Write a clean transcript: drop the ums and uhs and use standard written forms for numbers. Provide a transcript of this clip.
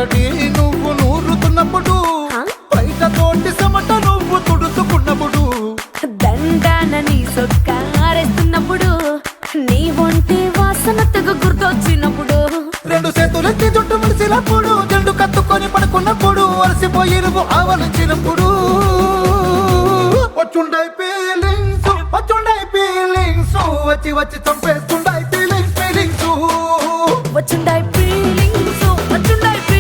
తడి నువ్వు నూరుతున్నప్పుడు, బయట తోటి సమట నువ్వు తుడుచుకున్నప్పుడు, దండాన నీ సొక్కారేస్తున్నప్పుడు, నీ ఒంటి వాసన తెగ గుర్తొచ్చినప్పుడు, రెండు చేతులెత్తి జుట్టు ముడిసినప్పుడు, జండు కత్తుకొని పడుకున్నప్పుడు, అలసిపోయి నువ్వు ఆవలించినప్పుడు, వచ్చుండై ఫీలింగ్స్ వచ్చి వచ్చి చంపేస్తు